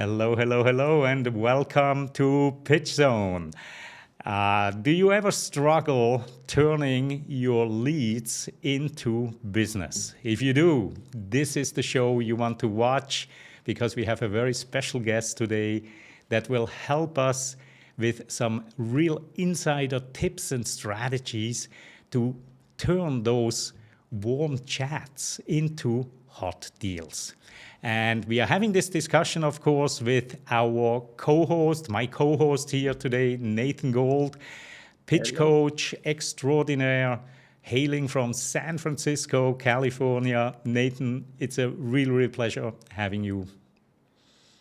Hello, hello, hello, and welcome to PitchZone. Do you ever struggle turning your leads into business? If you do, this is the show you want to watch because we have a very special guest today that will help us with some real insider tips and strategies to turn those warm chats into hot deals. And we are having this discussion, of course, with our co-host, my co-host here today, Nathan Gold, pitch coach extraordinaire, hailing from San Francisco, California. Nathan, it's a real pleasure having you.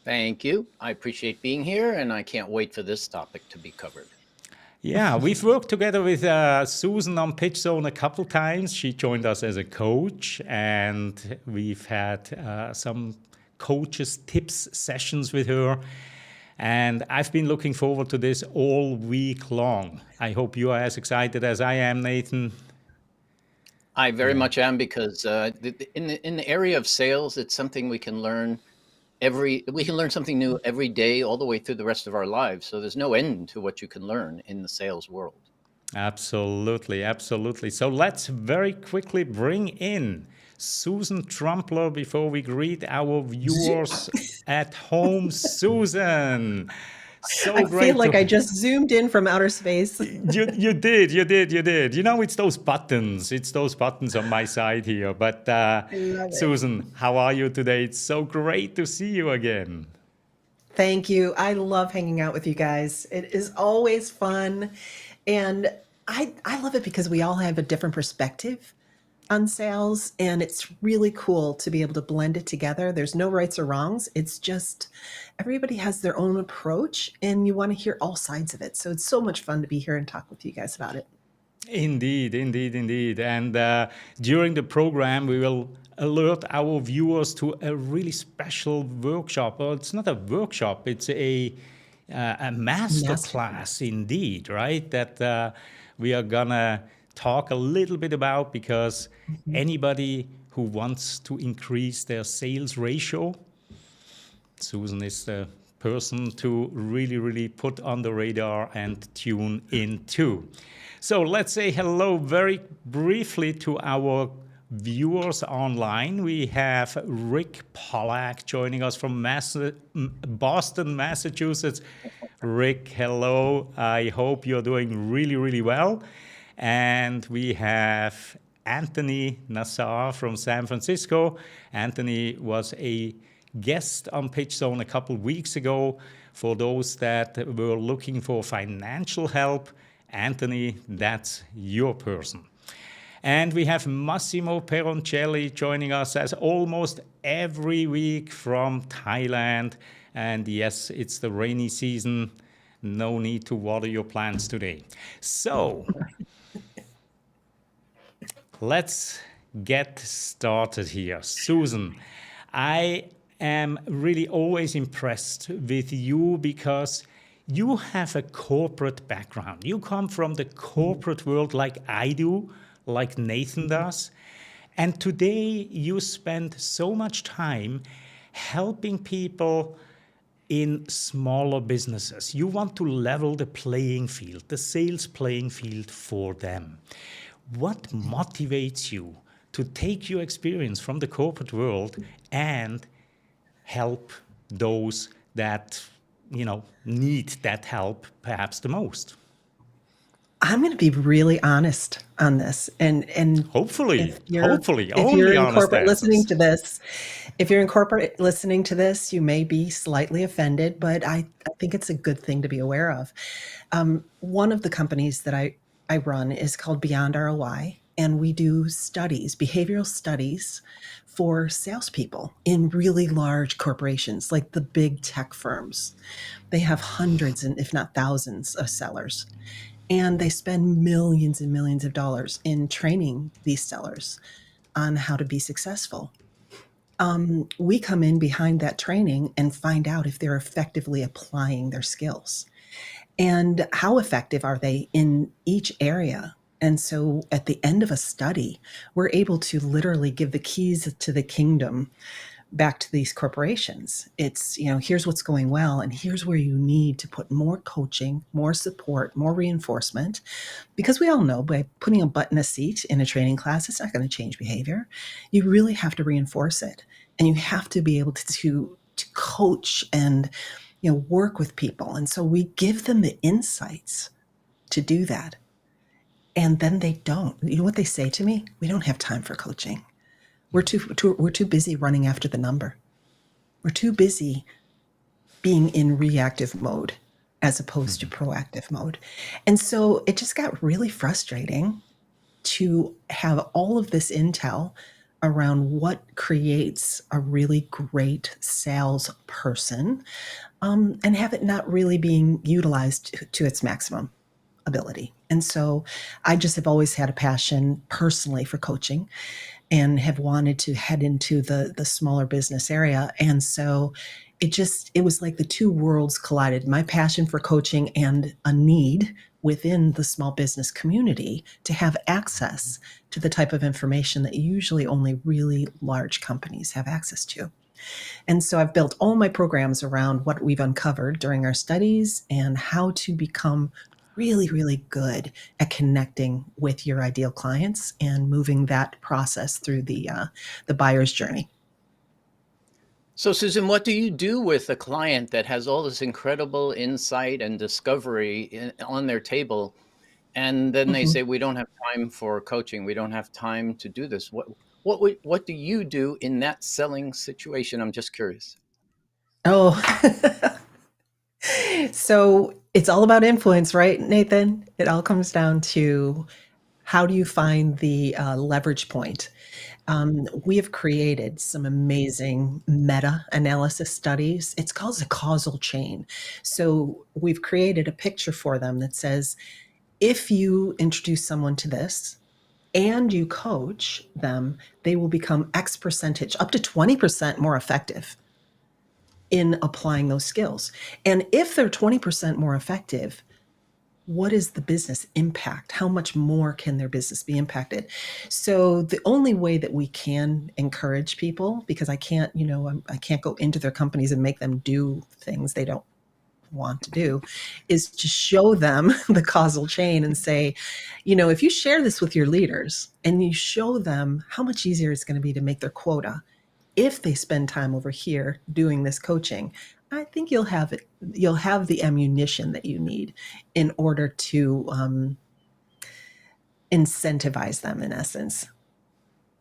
Thank you. I appreciate being here, and I can't wait for this topic to be covered. Yeah, we've worked together with Susan on PitchZone a couple times. She joined us as a coach, and we've had some coaches tips sessions with her. And I've been looking forward to this all week long. I hope you are as excited as I am, Nathan. I very much am, because in the area of sales, it's something we can learn we can learn something new every day, all the way through the rest of our lives. So there's no end to what you can learn in the sales world. Absolutely, absolutely. So let's very quickly bring in Susan Trumpler before we greet our viewers at home. Susan, so I great. feel like I just zoomed in from outer space. You did. You know, it's those buttons. It's those buttons on my side here. But Susan, how are you today? It's so great to see you again. Thank you. I love hanging out with you guys. It is always fun. And I love it because we all have a different perspective on sales, and it's really cool to be able to blend it together. There's no rights or wrongs. It's just everybody has their own approach, and you want to hear all sides of it. So it's so much fun to be here and talk with you guys about it. Indeed. And during the program, we will alert our viewers to a really special workshop. Well, it's not a workshop, it's a master class indeed, right? That we are gonna talk a little bit about, because anybody who wants to increase their sales ratio, Susan is the person to really put on the radar and tune into. So let's say hello very briefly to our viewers online. We have Rick Pollack joining us from Boston, Massachusetts. Rick, hello. I hope you're doing really well. And we have Anthony Nassar from San Francisco. Anthony was a guest on PitchZone a couple weeks ago. For those that were looking for financial help, Anthony, that's your person. And we have Massimo Peroncelli joining us as almost every week from Thailand. And yes, it's the rainy season. No need to water your plants today. So let's get started here. Susan, I am really always impressed with you because you have a corporate background. You come from the corporate world like I do, like Nathan does. And today you spend so much time helping people in smaller businesses. You want to level the playing field, the sales playing field for them. What motivates you to take your experience from the corporate world and help those that, need that help perhaps the most? I'm going to be really honest on this, and hopefully, if you're only in honest corporate answers. listening to this, you may be slightly offended, but I think it's a good thing to be aware of. One of the companies that I run is called Beyond ROI, and we do studies, behavioral studies for salespeople in really large corporations, like the big tech firms. They have hundreds and if not thousands of sellers. And they spend millions and millions of dollars in training these sellers on how to be successful. We come in behind that training and find out if they're effectively applying their skills and how effective are they in each area. And so at the end of a study, we're able to literally give the keys to the kingdom back to these corporations. It's, here's what's going well, and here's where you need to put more coaching, more support, more reinforcement, because we all know by putting a butt in a seat in a training class, it's not going to change behavior. You really have to reinforce it, and you have to be able to coach and work with people. And so we give them the insights to do that. And then they don't. You know what they say to me? We don't have time for coaching. We're too busy running after the number. We're too busy being in reactive mode as opposed to proactive mode. And so it just got really frustrating to have all of this intel around what creates a really great sales person, and have it not really being utilized to its maximum ability. And so I just have always had a passion personally for coaching and have wanted to head into the smaller business area. And so it was like the two worlds collided, my passion for coaching and a need within the small business community to have access to the type of information that usually only really large companies have access to. And so I've built all my programs around what we've uncovered during our studies and how to become really, really good at connecting with your ideal clients and moving that process through the buyer's journey. So, Susan, what do you do with a client that has all this incredible insight and discovery on their table, and then they say, "We don't have time for coaching. We don't have time to do this." What do you do in that selling situation? I'm just curious. Oh, so it's all about influence, right, Nathan? It all comes down to how do you find the leverage point? We have created some amazing meta-analysis studies. It's called a causal chain. So we've created a picture for them that says, if you introduce someone to this and you coach them, they will become X percentage, up to 20% more effective in applying those skills. And if they're 20% more effective, what is the business impact? How much more can their business be impacted? So the only way that we can encourage people, because I can't go into their companies and make them do things they don't want to do, is to show them the causal chain and say, if you share this with your leaders and you show them how much easier it's going to be to make their quota if they spend time over here doing this coaching, I think you'll have the ammunition that you need in order to incentivize them, in essence,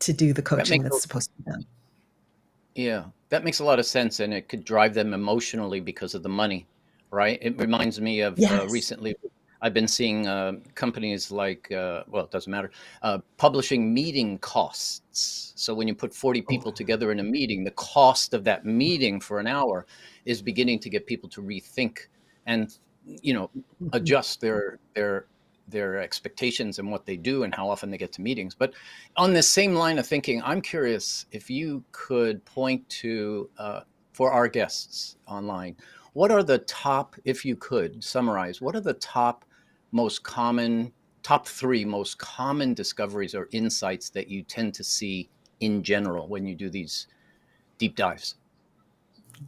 to do the coaching that's supposed to be done. Yeah, that makes a lot of sense, and it could drive them emotionally because of the money, right? It reminds me of Yes. recently, I've been seeing companies like, well, it doesn't matter, publishing meeting costs. So when you put 40 people together in a meeting, the cost of that meeting for an hour is beginning to get people to rethink and, adjust their expectations and what they do and how often they get to meetings. But on this same line of thinking, I'm curious if you could point to, for our guests online, what are the top, if you could summarize, what are the top three most common discoveries or insights that you tend to see in general when you do these deep dives?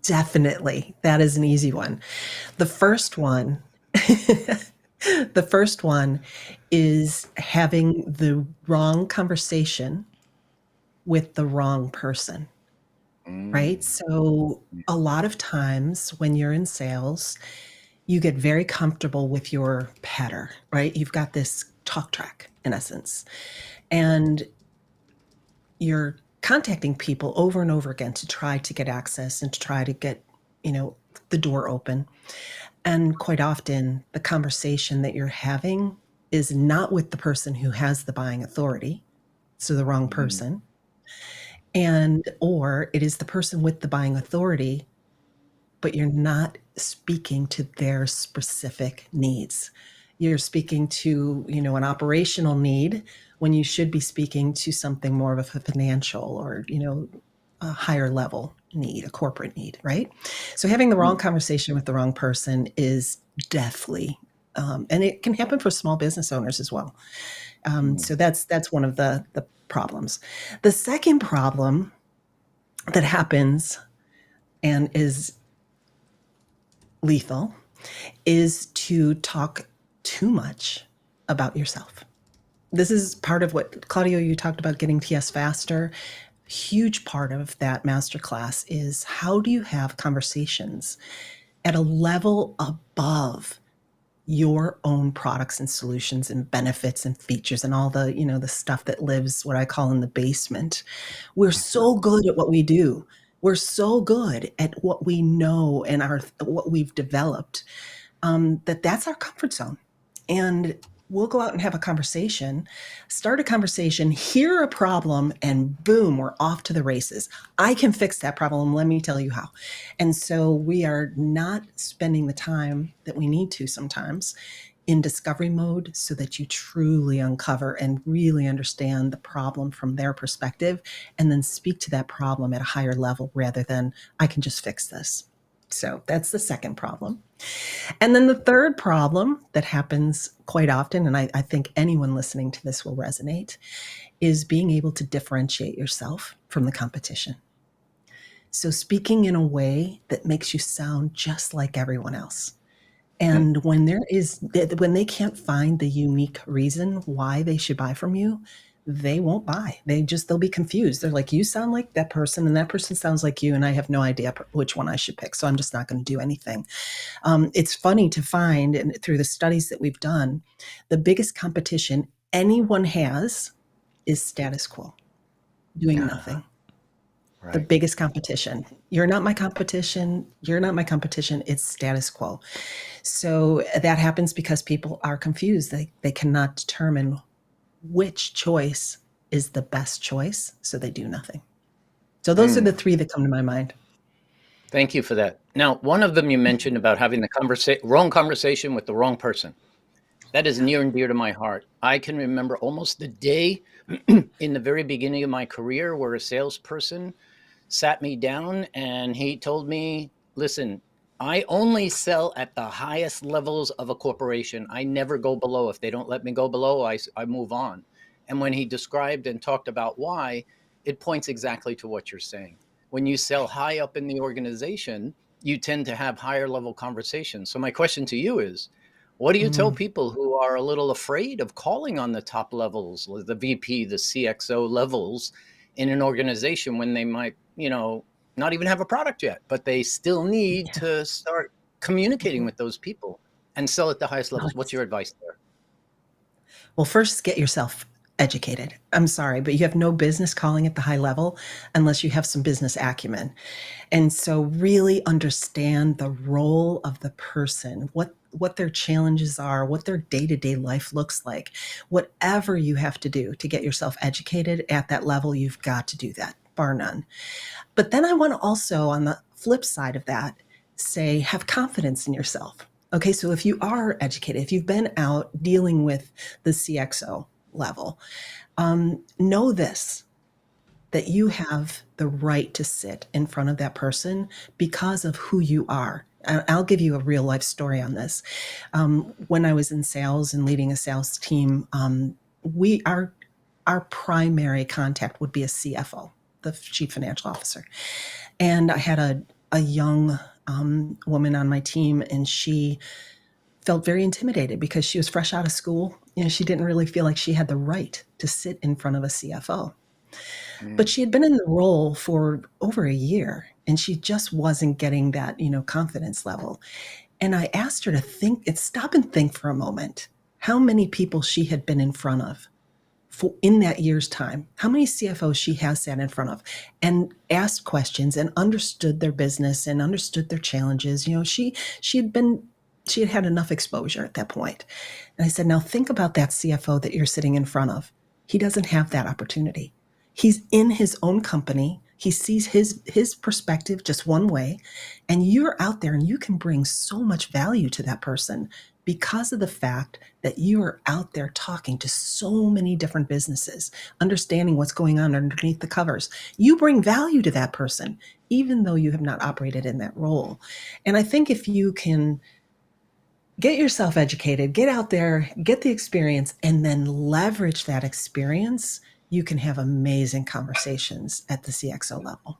Definitely. That is an easy one. The first one, the first one is having the wrong conversation with the wrong person, right? So a lot of times when you're in sales, you get very comfortable with your patter, right? You've got this talk track, in essence, and you're contacting people over and over again to try to get access and to try to get, the door open. And quite often, the conversation that you're having is not with the person who has the buying authority, so the wrong person, or it is the person with the buying authority, but you're not speaking to their specific needs. You're speaking to, an operational need when you should be speaking to something more of a financial or, a higher level need, a corporate need, right? So having the wrong conversation with the wrong person is deathly, and it can happen for small business owners as well. So that's one of the problems. The second problem that happens and is lethal is to talk too much about yourself. This is part of what, Claudio, you talked about getting TS faster. Huge part of that masterclass is how do you have conversations at a level above your own products and solutions and benefits and features and all the, the stuff that lives what I call in the basement. We're so good at what we do. We're so good at what we know and what we've developed, that's our comfort zone. And we'll go out and have a conversation, start a conversation, hear a problem, and boom, we're off to the races. I can fix that problem. Let me tell you how. And so we are not spending the time that we need to sometimes in discovery mode so that you truly uncover and really understand the problem from their perspective and then speak to that problem at a higher level rather than I can just fix this. So that's the second problem. And then the third problem that happens quite often, and I think anyone listening to this will resonate, is being able to differentiate yourself from the competition. So speaking in a way that makes you sound just like everyone else. And when they can't find the unique reason why they should buy from you, they won't buy. They'll be confused. They're like, you sound like that person and that person sounds like you, and I have no idea which one I should pick. So I'm just not going to do anything. It's funny to find, and through the studies that we've done, the biggest competition anyone has is status quo, doing nothing. Right. The biggest competition. You're not my competition. You're not my competition. It's status quo. So that happens because people are confused. They cannot determine which choice is the best choice, so they do nothing. So those are the three that come to my mind. Thank you for that. Now, one of them you mentioned about having the wrong conversation with the wrong person. That is near and dear to my heart. I can remember almost the day in the very beginning of my career where a salesperson sat me down and he told me, listen, I only sell at the highest levels of a corporation. I never go below. If they don't let me go below, I move on. And when he described and talked about why, it points exactly to what you're saying. When you sell high up in the organization, you tend to have higher level conversations. So my question to you is, what do you tell people who are a little afraid of calling on the top levels, the VP, the CXO levels in an organization when they might, not even have a product yet, but they still need to start communicating with those people and sell at the highest levels? What's your advice there? Well, first, get yourself educated. I'm sorry, but you have no business calling at the high level unless you have some business acumen. And so really understand the role of the person, what their challenges are, what their day-to-day life looks like. Whatever you have to do to get yourself educated at that level, you've got to do that, bar none. But then I want to also, on the flip side of that, say, have confidence in yourself. Okay, so if you are educated, if you've been out dealing with the CXO level, know this, that you have the right to sit in front of that person because of who you are. I'll give you a real life story on this. When I was in sales and leading a sales team, our primary contact would be a CFO, the chief financial officer. And I had a young woman on my team, and she felt very intimidated because she was fresh out of school. She didn't really feel like she had the right to sit in front of a CFO. But she had been in the role for over a year, and she just wasn't getting that, confidence level. And I asked her to stop and think for a moment how many people she had been in front of in that year's time, how many CFOs she has sat in front of and asked questions and understood their business and understood their challenges. She had had enough exposure at that point. And I said, now think about that CFO that you're sitting in front of. He doesn't have that opportunity. He's in his own company. He sees his perspective just one way, and you're out there and you can bring so much value to that person because of the fact that you are out there talking to so many different businesses, understanding what's going on underneath the covers. You bring value to that person, even though you have not operated in that role. And I think if you can get yourself educated, get out there, get the experience, and then leverage that experience, you can have amazing conversations at the CXO level.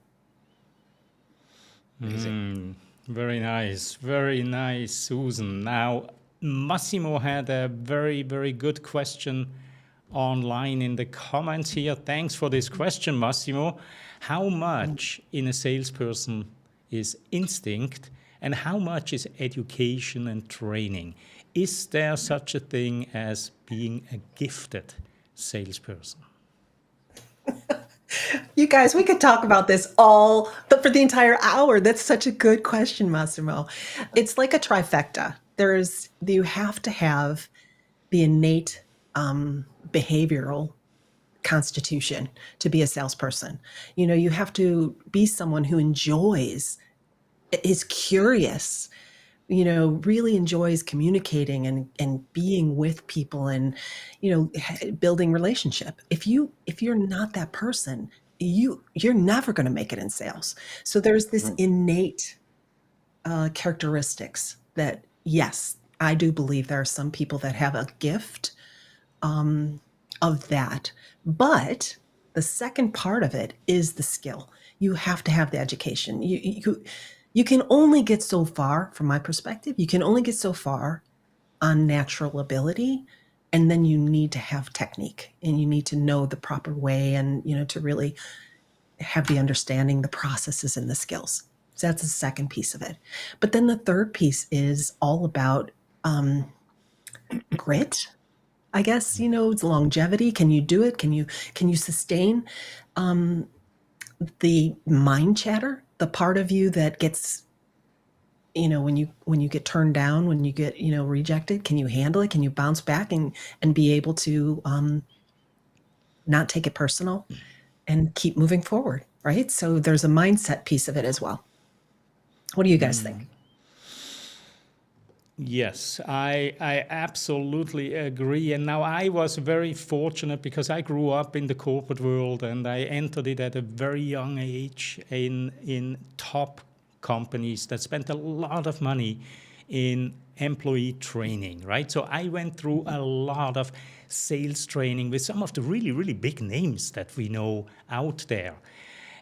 Amazing. Very nice, Susan. Now, Massimo had a very, very good question online in the comments here. Thanks for this question, Massimo. How much in a salesperson is instinct and how much is education and training? Is there such a thing as being a gifted salesperson? You guys, we could talk about this all but for the entire hour. That's such a good question, Massimo. It's like a trifecta. You have to have the innate behavioral constitution to be a salesperson. You have to be someone who is curious, really enjoys communicating and being with people and, building relationship. If you're not that person, you're never going to make it in sales. So there's this innate characteristics that, yes, I do believe there are some people that have a gift of that. But the second part of it is the skill. You have to have the education. You can only get so far, from my perspective, you can only get so far on natural ability. And then you need to have technique and you need to know the proper way and, to really have the understanding, the processes and the skills. So that's the second piece of it. But then the third piece is all about grit. I guess, it's longevity. Can you do it? Can you sustain the mind chatter, the part of you that gets, when you get turned down, when you get, rejected, can you handle it? Can you bounce back and be able to not take it personal and keep moving forward, right? So there's a mindset piece of it as well. What do you guys think? Yes, I absolutely agree. And now I was very fortunate because I grew up in the corporate world and I entered it at a very young age in top companies that spent a lot of money in employee training, right? So I went through a lot of sales training with some of the really, really big names that we know out there.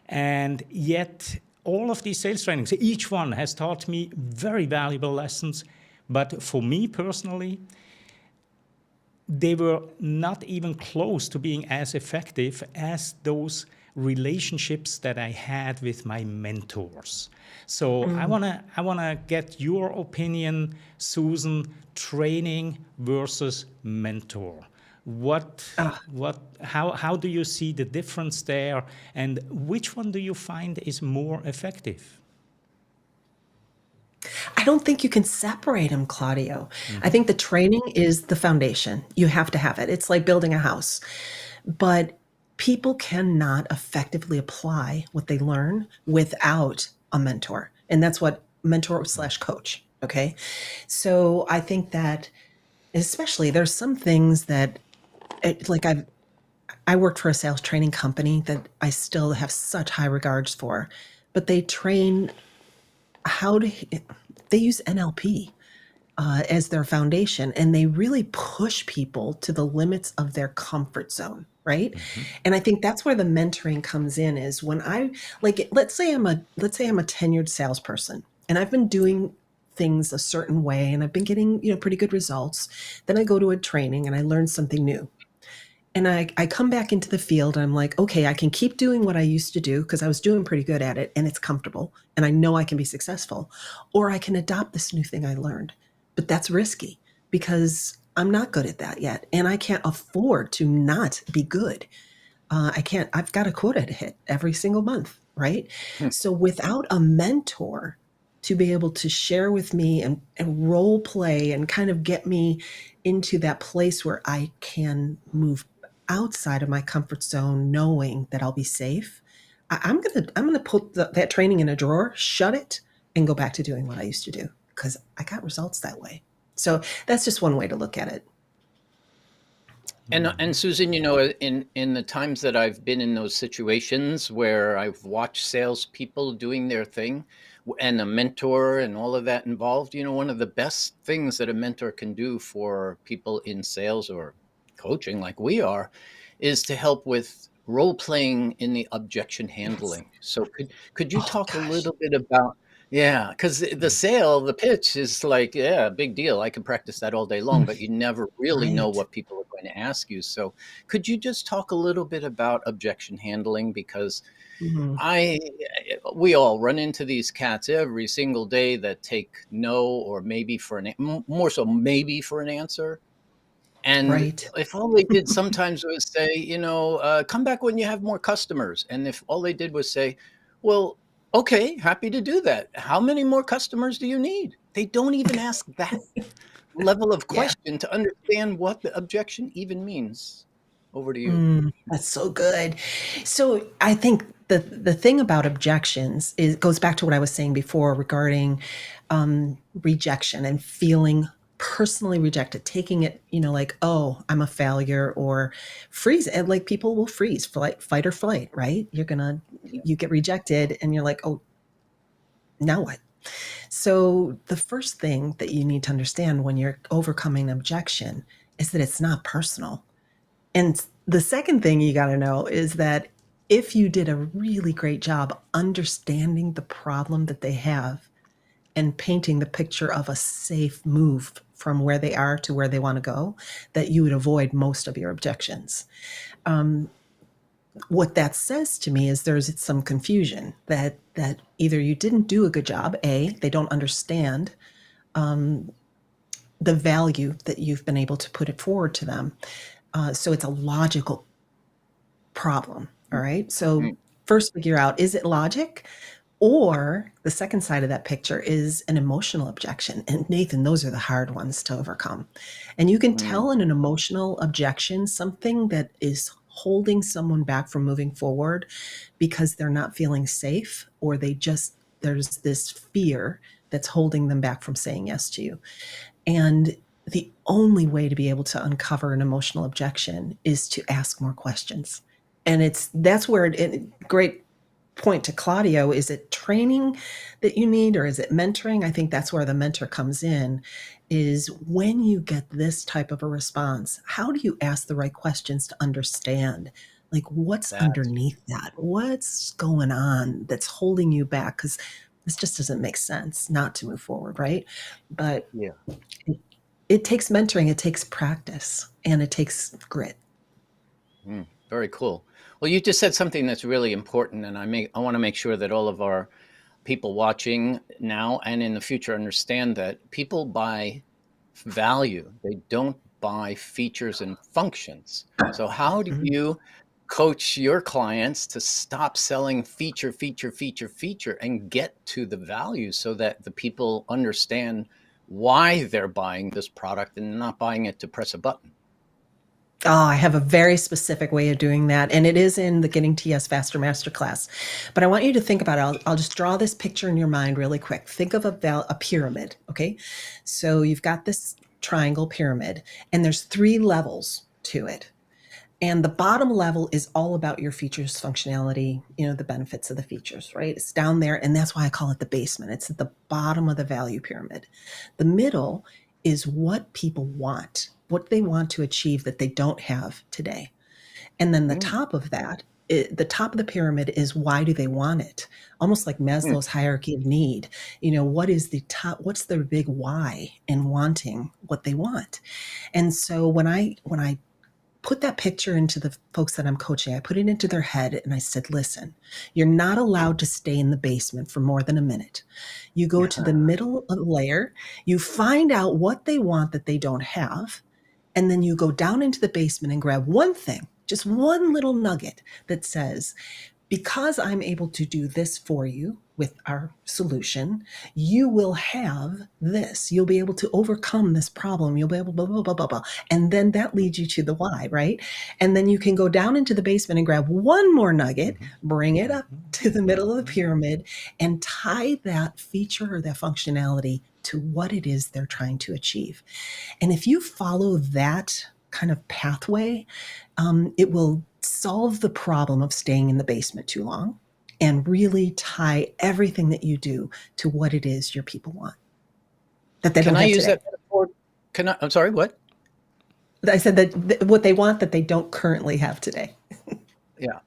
And yet all of these sales trainings, each one has taught me very valuable lessons. But for me personally, they were not even close to being as effective as those relationships that I had with my mentors. So I wanna get your opinion, Susan, training versus mentor. How do you see the difference there, and which one do you find is more effective? I don't think you can separate them, Claudio. I think the training is the foundation. You have to have it. It's like building a house. But people cannot effectively apply what they learn without a mentor. And that's what mentor/coach. Okay. So I think that especially there's some things that I worked for a sales training company that I still have such high regards for, but they train they use NLP as their foundation, and they really push people to the limits of their comfort zone, right? And I think that's where the mentoring comes in. Is when let's say I'm a tenured salesperson, and I've been doing things a certain way, and I've been getting pretty good results. Then I go to a training and I learn something new. And I come back into the field and I'm like, okay, I can keep doing what I used to do because I was doing pretty good at it and it's comfortable and I know I can be successful. Or I can adopt this new thing I learned. But that's risky because I'm not good at that yet. And I can't afford to not be good. I've got a quota to hit every single month, right? So without a mentor to be able to share with me and role play and kind of get me into that place where I can move outside of my comfort zone, knowing that I'll be safe, I'm gonna put that training in a drawer, shut it, and go back to doing what I used to do because I got results that way. So that's just one way to look at it. And Susan, in the times that I've been in those situations where I've watched salespeople doing their thing, and a mentor and all of that involved, one of the best things that a mentor can do for people in sales or coaching like we are is to help with role playing in the objection handling. So could you talk a little bit about Yeah, because the sale, the pitch is like, yeah, a big deal. I can practice that all day long, but you never really know Right. what people are going to ask you. So, could you just talk a little bit about objection handling? Because Mhm. I, we all run into these cats every single day that take no or maybe for more so maybe for an answer. And Right. if all they did sometimes was say, come back when you have more customers. And if all they did was say, well, okay, happy to do that. How many more customers do you need? They don't even ask that level of Yeah. question to understand what the objection even means. Over to you. That's so good. So I think the thing about objections is goes back to what I was saying before regarding rejection and feeling personally rejected, taking it, like, oh, I'm a failure, or freeze. And like people will freeze, fight or flight, right? You get rejected and you're like, oh, now what? So the first thing that you need to understand when you're overcoming objection is that it's not personal. And the second thing you got to know is that if you did a really great job understanding the problem that they have and painting the picture of a safe move from where they are to where they want to go, that you would avoid most of your objections. Um, what that says to me is there's some confusion that either you didn't do a good job, they don't understand um, the value that you've been able to put it forward to them. So it's a logical problem. All right. So Mhm. first figure out, is it logic? Or the second side of that picture is an emotional objection. And Nathan, those are the hard ones to overcome. And you can Mm. tell in an emotional objection something that is holding someone back from moving forward because they're not feeling safe, or there's this fear that's holding them back from saying yes to you. And the only way to be able to uncover an emotional objection is to ask more questions. And that's where great point to Claudio, is it training that you need, or is it mentoring? I think that's where the mentor comes in, is when you get this type of a response, how do you ask the right questions to understand, like, what's That's underneath that? What's going on that's holding you back? Because this just doesn't make sense not to move forward, right? But yeah. it, it takes mentoring, it takes practice, and it takes grit. Very cool. Well, you just said something that's really important, and I want to make sure that all of our people watching now and in the future understand that people buy value. They don't buy features and functions. So how do Mhm. you coach your clients to stop selling feature, feature, feature, feature and get to the value so that the people understand why they're buying this product and not buying it to press a button? Oh, I have a very specific way of doing that, and it is in the Getting TS Faster Masterclass. But I want you to think about it. I'll just draw this picture in your mind really quick. Think of a pyramid, okay? So you've got this triangle pyramid, and there's 3 levels to it. And the bottom level is all about your features, functionality, the benefits of the features, right? It's down there, and that's why I call it the basement. It's at the bottom of the value pyramid. The middle is what people want, what they want to achieve that they don't have today. And then the Mm, top of that, the top of the pyramid is why do they want it? Almost like mm, Maslow's hierarchy of need. What is the top? What's their big why in wanting what they want? And so when I put that picture into the folks that I'm coaching, I put it into their head and I said, listen, you're not allowed to stay in the basement for more than a minute. You go to the middle of the layer, you find out what they want that they don't have, and then you go down into the basement and grab one thing, just one little nugget that says, because I'm able to do this for you with our solution, you will have this. You'll be able to overcome this problem. You'll be able, blah, blah, blah, blah, blah. And then that leads you to the why, right? And then you can go down into the basement and grab one more nugget, bring it up to the middle of the pyramid, and tie that feature or that functionality to what it is they're trying to achieve. And if you follow that kind of pathway, it will solve the problem of staying in the basement too long and really tie everything that you do to what it is your people want that they Can don't I have use today. that metaphor? I'm sorry, what? I said that what they want that they don't currently have today. Yeah.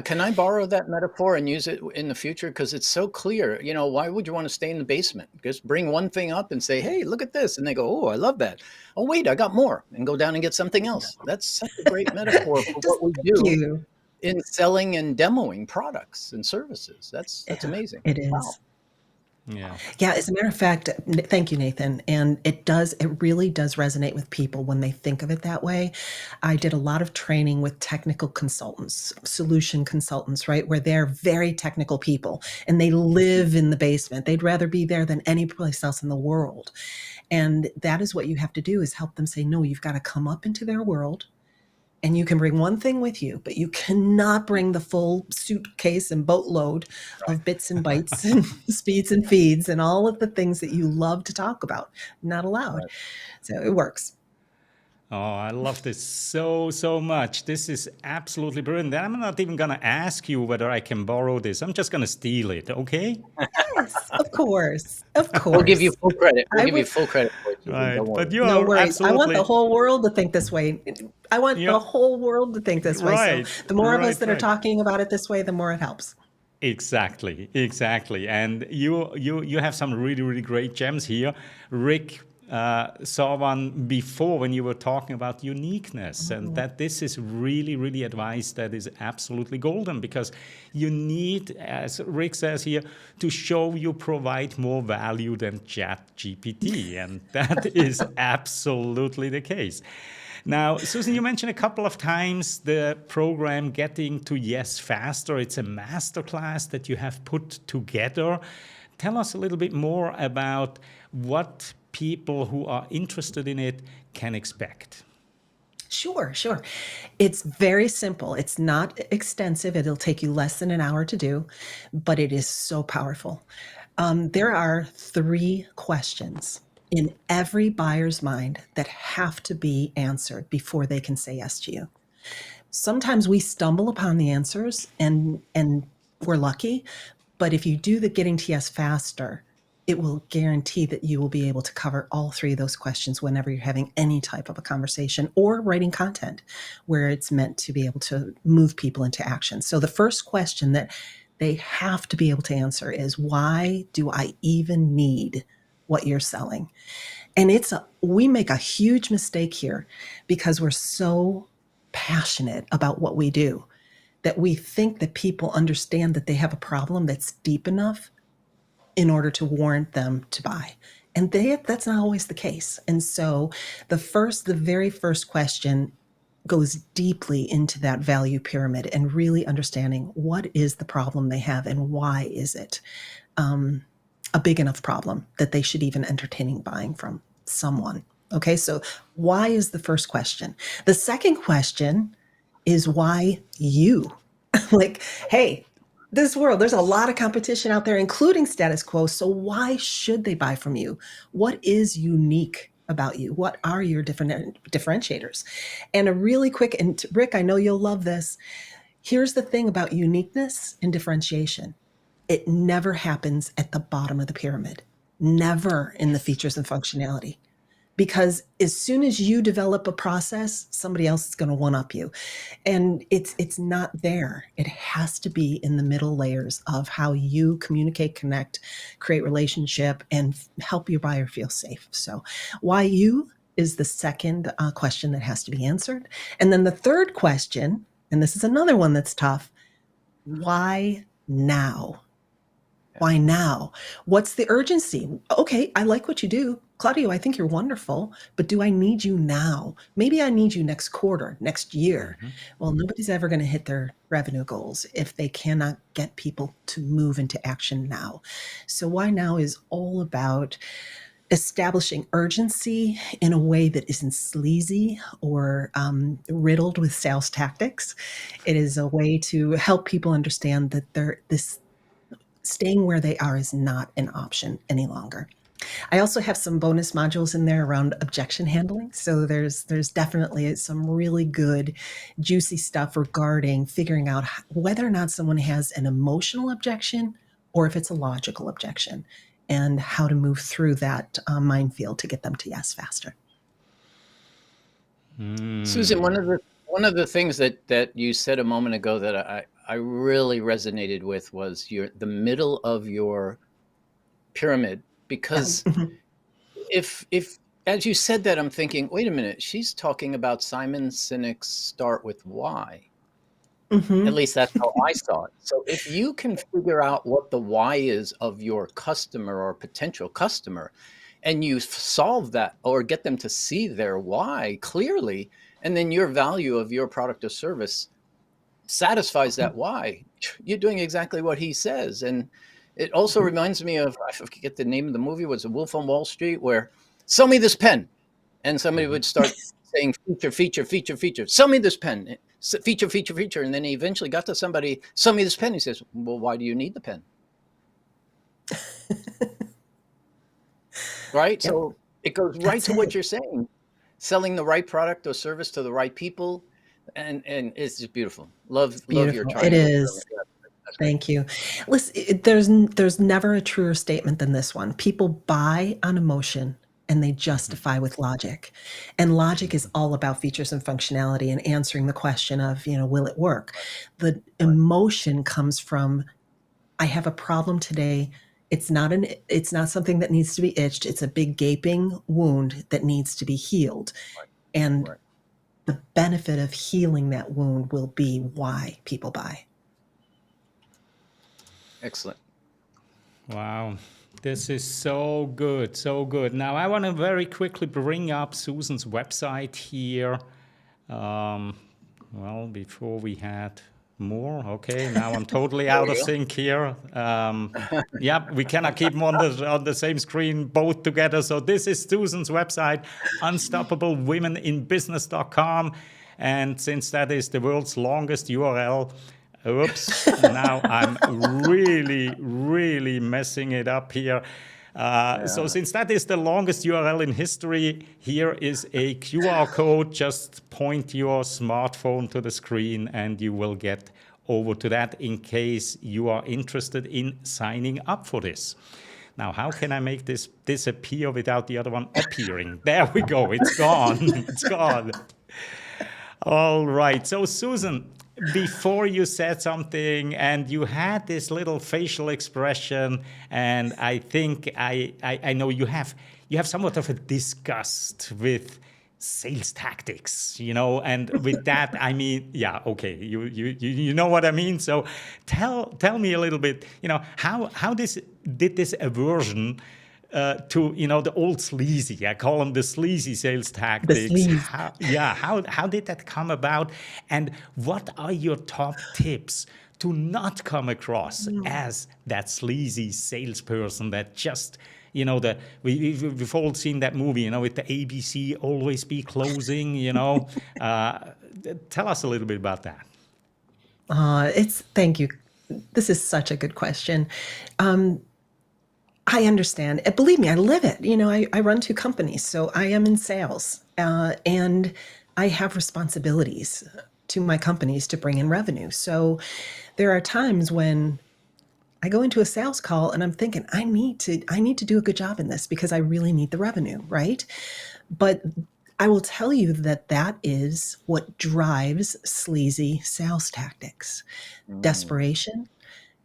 Can I borrow that metaphor and use it in the future? Because it's so clear. You know, why would you want to stay in the basement? Just bring one thing up and say, "Hey, look at this," and they go, "Oh, I love that." Oh, wait, I got more, and go down and get something else. That's such a great metaphor for Just what we thank do you. in selling and demoing products and services. That's Yeah, amazing. it Wow. is. Yeah. Yeah, as a matter of fact, thank you, Nathan. And it really does resonate with people when they think of it that way. I did a lot of training with technical consultants, solution consultants, right? Where they're very technical people and they live in the basement. They'd rather be there than any place else in the world. And that is what you have to do, is help them say, no, you've got to come up into their world. And you can bring one thing with you, but you cannot bring the full suitcase and boatload of bits and bytes and speeds and feeds and all of the things that you love to talk about. Not allowed. Right. So it works. Oh, I love this so much. This is absolutely brilliant. I'm not even going to ask you whether I can borrow this. I'm just going to steal it, okay? Yes, of course. Of We'll give you course. full credit. We'll I give you would, full credit for it, Susan. Right. Don't But worry. you no are worries. I want the absolutely whole world to think this way. I want the you're whole world to think this way. So right. the more of us Right, that are right. talking about it this way, the more it helps. Exactly. And you have some really great gems here. Rick saw one before when you were talking about uniqueness, and Mhm. that this is really advice that is absolutely golden, because you need, as Rick says here, to show you provide more value than Chat GPT, and that is absolutely the case. Now, Susan, you mentioned a couple of times the program Getting to Yes Faster. It's a masterclass that you have put together. Tell us a little bit more about what people who are interested in it can expect. Sure. It's very simple. It's not extensive. It'll take you less than an hour to do, but it is so powerful. There are 3 questions in every buyer's mind that have to be answered before they can say yes to you. Sometimes we stumble upon the answers and we're lucky, but if you do the Getting to Yes Faster, it will guarantee that you will be able to cover all 3 of those questions whenever you're having any type of a conversation or writing content where it's meant to be able to move people into action. So the first question that they have to be able to answer is, why do I even need what you're selling? And we make a huge mistake here because we're so passionate about what we do that we think that people understand that they have a problem that's deep enough in order to warrant them to buy. And that's not always the case. And so the very first question goes deeply into that value pyramid and really understanding what is the problem they have and why is it a big enough problem that they should even entertaining buying from someone. Okay, so why is the first question. The second question is, why you? Like, hey, this world, there's a lot of competition out there, including status quo. So why should they buy from you? What is unique about you? What are your different differentiators? And a really quick, and Rick, I know you'll love this. Here's the thing about uniqueness and differentiation. It never happens at the bottom of the pyramid, never in the features and functionality. Because as soon as you develop a process, somebody else is going to one up you. And it's not there. It has to be in the middle layers of how you communicate, connect, create relationship, and help your buyer feel safe. So why you is the second question that has to be answered. And then the third question, and this is another one that's tough, why now? Why now? What's the urgency? Okay, I like what you do. Claudio, I think you're wonderful, but do I need you now? Maybe I need you next quarter, next year. Well, nobody's ever going to hit their revenue goals if they cannot get people to move into action now. So why now is all about establishing urgency in a way that isn't sleazy or riddled with sales tactics. It is a way to help people understand that this staying where they are is not an option any longer. I also have some bonus modules in there around objection handling. So there's definitely some really good, juicy stuff regarding figuring out whether or not someone has an emotional objection or if it's a logical objection, and how to move through that minefield to get them to yes faster. Susan, one of the things that you said a moment ago that I really resonated with was the middle of your pyramid, because Mhm. if as you said that, I'm thinking, wait a minute, she's talking about Simon Sinek's Start With Why. At Mhm. least that's how I saw it. So if you can figure out what the why is of your customer or potential customer, and you solve that or get them to see their why clearly, and then your value of your product or service satisfies that why, you're doing exactly what he says. And it also Mhm. reminds me of, I forget the name of the movie, was it Wolf on Wall Street, where sell me this pen, and somebody Mhm. would start saying feature, feature, feature, feature, sell me this pen, feature, feature, feature. And then he eventually got to somebody, sell me this pen. He says, well, why do you need the pen? Right. Yep, So it goes right that's to what it. you're saying, selling the right product or service to the right people. And it's just beautiful. It's Love your beautiful. It triangle pyramid. is. Yeah, that's great. Thank you. Listen, there's never a truer statement than this one. People buy on emotion and they Mhm. justify with logic. And logic is Mhm. all about features and functionality and answering the question of, will it work? The Right. emotion comes from, I have a problem today. It's not something that needs to be itched. It's a big gaping wound that needs to be healed. Right. And Right. the benefit of healing that wound will be why people buy. Excellent. Wow. This is so good, so good. Now, I want to very quickly bring up Susan's website here. Um, well, before we had more. Okay, now I'm totally There out of we sync here. Yeah, we cannot keep them on the same screen both together. So this is Susan's website, unstoppablewomeninbusiness.com. And since that is the world's longest URL, oops, now I'm really messing it up here. So Yeah. since that is the longest URL in history, here is a QR code. Just point your smartphone to the screen and you will get over to that in case you are interested in signing up for this. Now, how can I make this disappear without the other one appearing? There we go. It's gone. It's gone. All right. So, Susan, before you said something and you had this little facial expression, and I think I know you have somewhat of a disgust with sales tactics, and with that I mean, yeah, okay, you know what I mean. So tell me a little bit, how this did this aversion to the old sleazy. I call them the sleazy sales The tactics. sleaze. How did that come about, and what are your top tips to not come across as that sleazy salesperson that just we've all seen that movie, with the ABC always be closing. Tell us a little bit about that. Thank you. This is such a good question. Um, I understand. Believe me, I live it. I run two companies, so I am in sales, and I have responsibilities to my companies to bring in revenue. So there are times when I go into a sales call and I'm thinking, I need to do a good job in this because I really need the revenue, right? But I will tell you that is what drives sleazy sales tactics: Mm. desperation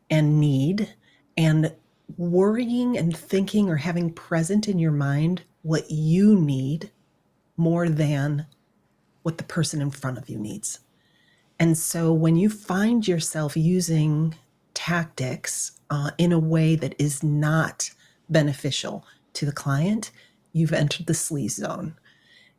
and need, and worrying and thinking or having present in your mind what you need more than what the person in front of you needs. And so when you find yourself using tactics in a way that is not beneficial to the client, you've entered the sleaze zone.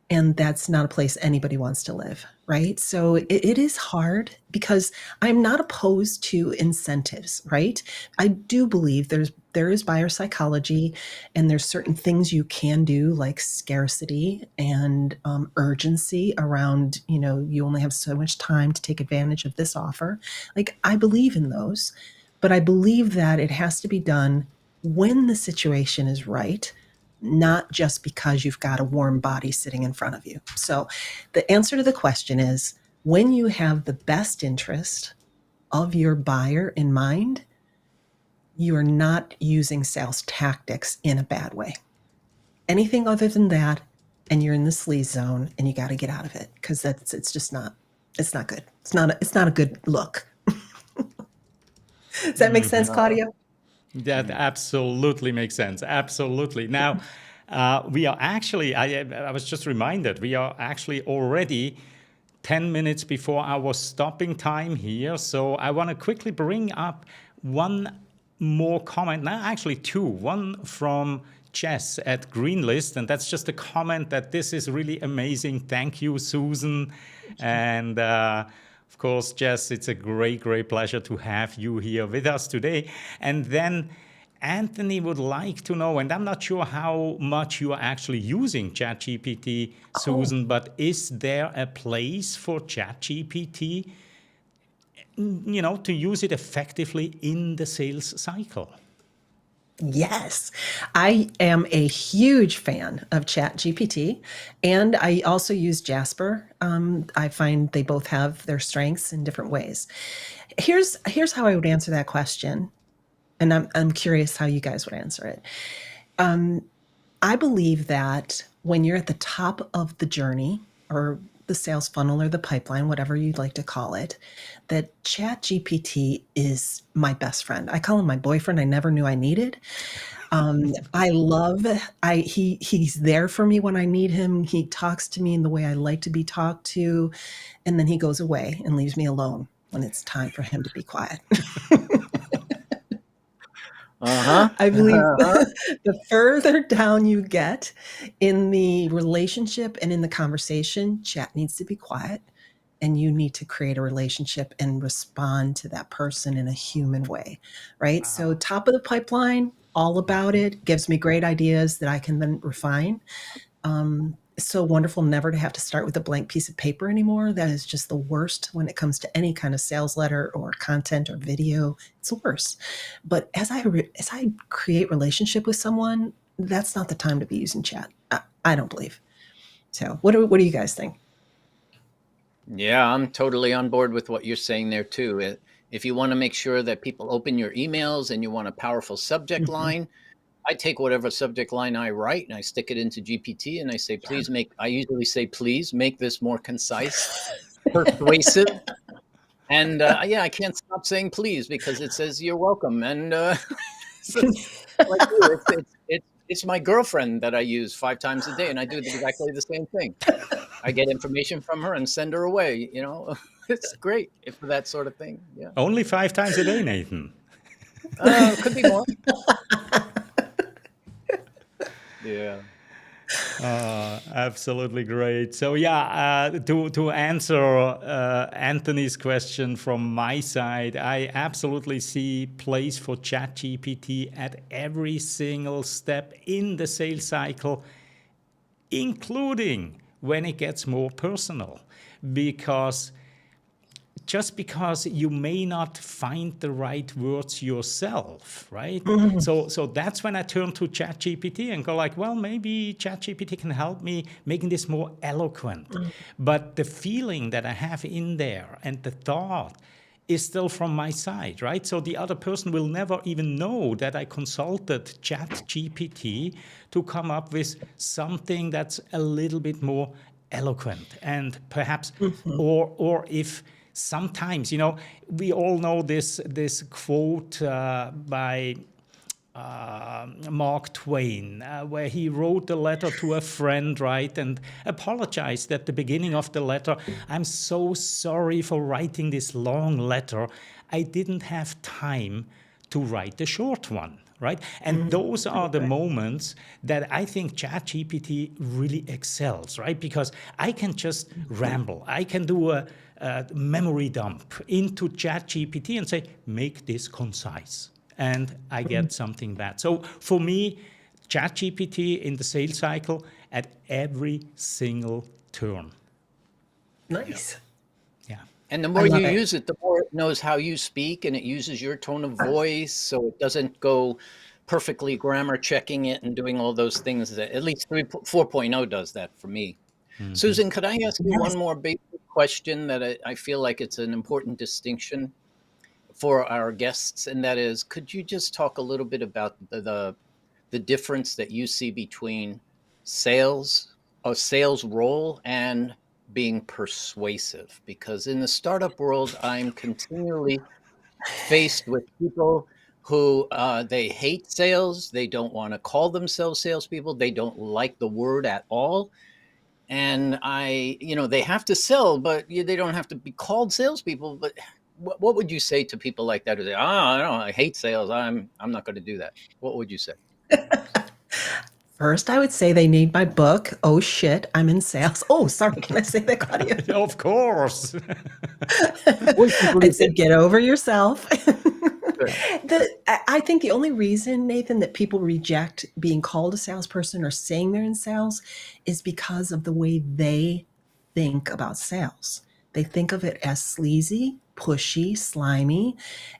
And that's not a place anybody wants to live, right? So it is hard because I'm not opposed to incentives, right? I do believe there is buyer psychology, and there's certain things you can do, like scarcity and urgency around, you only have so much time to take advantage of this offer. Like, I believe in those, but I believe that it has to be done when the situation is right, not just because you've got a warm body sitting in front of you. So the answer to the question is, when you have the best interest of your buyer in mind, you are not using sales tactics in a bad way. Anything other than that, and you're in the sleaze zone, and you got to get out of it, because it's not good. It's not a good look. Does that make sense, Uh, Claudio? That absolutely makes sense. Absolutely. Now, we are actually, I was just reminded, we are actually already 10 minutes before our stopping time here. So I want to quickly bring up one more comment. Now, actually, two. One from Jess at Greenlist, and that's just a comment that this is really amazing. Thank you, Susan. And of course, Jess, it's a great, great pleasure to have you here with us today. And then Anthony would like to know, and I'm not sure how much you are actually using ChatGPT, Oh, Susan, but is there a place for ChatGPT, to use it effectively in the sales cycle? yes. I am a huge fan of ChatGPT, and I also use Jasper. I find they both have their strengths in different ways. Here's how I would answer that question, and I'm curious how you guys would answer it. I believe that when you're at the top of the journey or the sales funnel or the pipeline, whatever you'd like to call it, that ChatGPT is my best friend. I call him my boyfriend I never knew I needed. I love he's there for me when I need him. He talks to me in the way I like to be talked to, and then he goes away and leaves me alone when it's time for him to be quiet. uh-huh. I believe Uh-huh. the further down you get in the relationship and in the conversation, chat needs to be quiet and you need to create a relationship and respond to that person in a human way, right? So, Wow. top of the pipeline, all about it, gives me great ideas that I can then refine. It's so wonderful never to have to start with a blank piece of paper anymore. That is just the worst when it comes to any kind of sales letter or content or video. It's the worst. But as I create relationship with someone, that's not the time to be using chat. I don't believe. So, what do you guys think? Yeah, I'm totally on board with what you're saying there too. If you want to make sure that people open your emails and you want a powerful subject Mhm. line, I take whatever subject line I write and I stick it into GPT and I say, Yeah. please make, I usually say, please make this more concise, persuasive. And yeah, I can't stop saying please because it says you're welcome. And so like you, it's my girlfriend that I use 5 times a day and I do exactly the same thing. I get information from her and send her away, you know. It's great for that sort of thing. Yeah. Only 5 times a day, Nathan. Could be more. Yeah. Absolutely great. So yeah, to answer Anthony's question from my side, I absolutely see place for ChatGPT at every single step in the sales cycle, including when it gets more personal, because just because you may not find the right words yourself, right? Mhm. So that's when I turn to ChatGPT and go like, well, maybe ChatGPT can help me making this more eloquent. But the feeling that I have in there and the thought is still from my side, right? So the other person will never even know that I consulted ChatGPT to come up with something that's a little bit more eloquent and perhaps, Mhm. or if sometimes, we all know this quote by Mark Twain, where he wrote a letter to a friend, right, and apologized at the beginning of the letter. I'm so sorry for writing this long letter. I didn't have time to write a short one, right? And Mhm. those are the Right. moments that I think ChatGPT really excels, right? Because I can just ramble. I can do a memory dump into ChatGPT and say, make this concise. And I Mhm. get something back. So for me, ChatGPT in the sales cycle at every single turn. Yeah. Nice. Yeah. And the I more you love it. use it, the more it knows how you speak and it uses your tone of voice. So it doesn't go perfectly grammar checking it and doing all those things that at least 4.0 does that for me. Mm-hmm. Susan, could I ask you Yes. one more basic question that I feel like it's an important distinction for our guests? And that is, could you just talk a little bit about the difference that you see between sales, a sales role, and being persuasive? Because in the startup world, I'm continually faced with people who they hate sales. They don't want to call themselves salespeople. They don't like the word at all. And they have to sell, but they don't have to be called salespeople. But what would you say to people like that who say, I hate sales. I'm not going to do that. What would you say? First, I would say they need my book. Oh shit, I'm in sales. Oh, sorry, can I say that, Claudia? Of course. I'd say get over yourself. Good. I think the only reason, Nathan, that people reject being called a salesperson or saying they're in sales is because of the way they think about sales. They think of it as sleazy, pushy, slimy,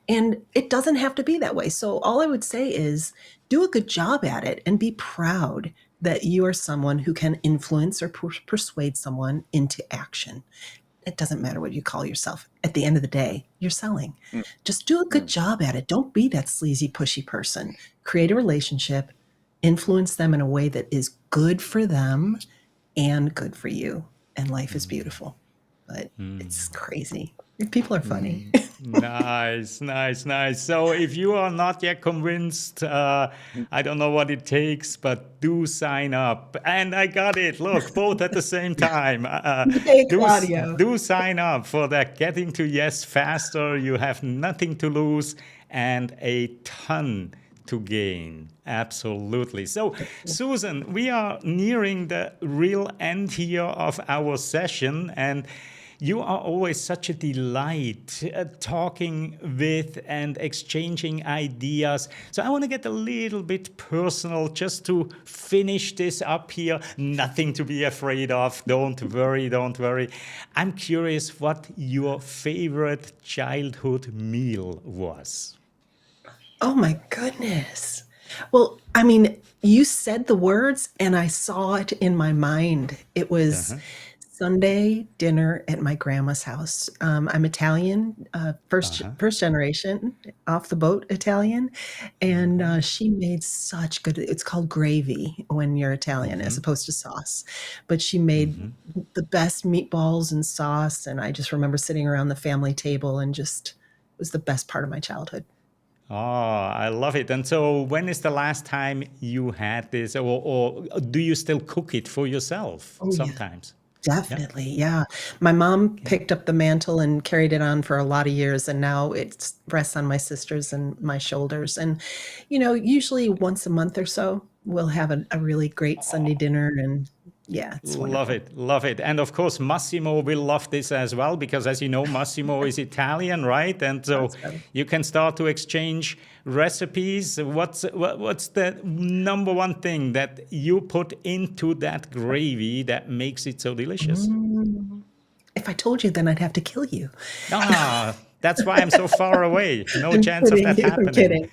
and it doesn't have to be that way. So all I would say is do a good job at it and be proud that you are someone who can influence or persuade someone into action. It doesn't matter what you call yourself. At the end of the day, you're selling. Just do a good job at it. Don't be that sleazy, pushy person. Create a relationship, influence them in a way that is good for them and good for you. And life is beautiful. But it's crazy. People are funny. Nice. So if you are not yet convinced, I don't know what it takes, but do sign up. And I got it. Look, both at the same time. Hey, Claudio. Do sign up for that Getting to Yes Faster. You have nothing to lose and a ton to gain. Absolutely. So, Susan, we are nearing the real end here of our session, and you are always such a delight talking with and exchanging ideas. So I want to get a little bit personal just to finish this up here. Nothing to be afraid of. Don't worry. I'm curious what your favorite childhood meal was. Oh my goodness. Well, I mean, you said the words and I saw it in my mind. It was Sunday dinner at my grandma's house. I'm Italian, first generation, off the boat Italian, and she made such good. It's called gravy when you're Italian, as opposed to sauce. But she made the best meatballs and sauce, and I just remember sitting around the family table and just it was the best part of my childhood. Oh, I love it. And so when is the last time you had this, or do you still cook it for yourself Oh, yeah. sometimes? Definitely, yeah. My mom picked up the mantle and carried it on for a lot of years, and now it rests on my sisters and my shoulders. And, usually once a month or so, we'll have a really great Sunday dinner, and yeah, it's wonderful. Love it. And of course, Massimo will love this as well, because as you know, Massimo is Italian, right? And so That's right. you can start to exchange recipes. What's the number one thing that you put into that gravy that makes it so delicious? If I told you, then I'd have to kill you. That's why I'm so far away. No I'm chance of kidding. that happening.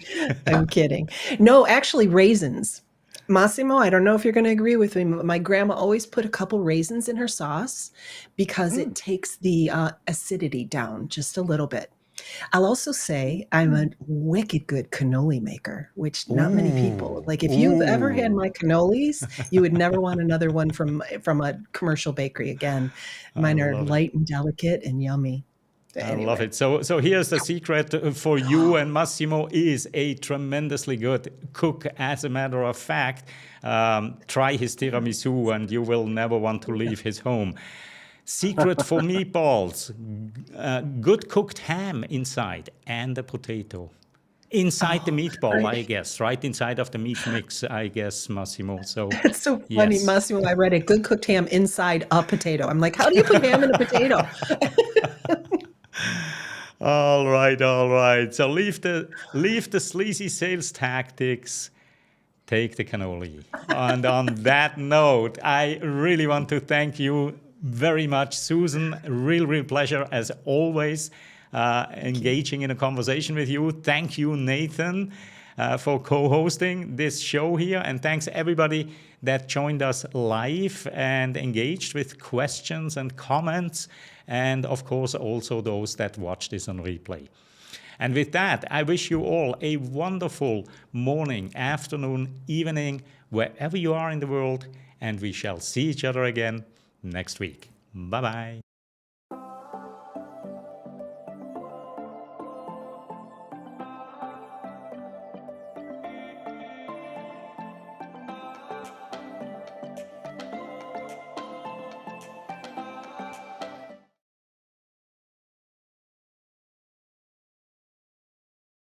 I'm kidding. No, actually, raisins. Massimo, I don't know if you're going to agree with me, but my grandma always put a couple raisins in her sauce because it takes the acidity down just a little bit. I'll also say I'm a wicked good cannoli maker, which not many people. Like if you've ever had my cannolis, you would never want another one from a commercial bakery again. Mine are light and delicate and yummy. I love it. So here's the secret for you, and Massimo is a tremendously good cook. As a matter of fact, try his tiramisu and you will never want to leave his home. Secret for meatballs, good cooked ham inside and a potato. Inside the meatball, right. I guess, right inside of the meat mix, I guess, Massimo. So It's so funny, yes. Massimo. I read it, good cooked ham inside a potato. I'm like, how do you put ham in a potato? All right. So leave the sleazy sales tactics. Take the cannoli. And on that note, I really want to thank you very much, Susan. Real pleasure as always engaging in a conversation with you. Thank you, Nathan, for co-hosting this show here. And thanks everybody that joined us live and engaged with questions and comments. And of course, also those that watch this on replay. And with that, I wish you all a wonderful morning, afternoon, evening, wherever you are in the world. And we shall see each other again next week. Bye-bye.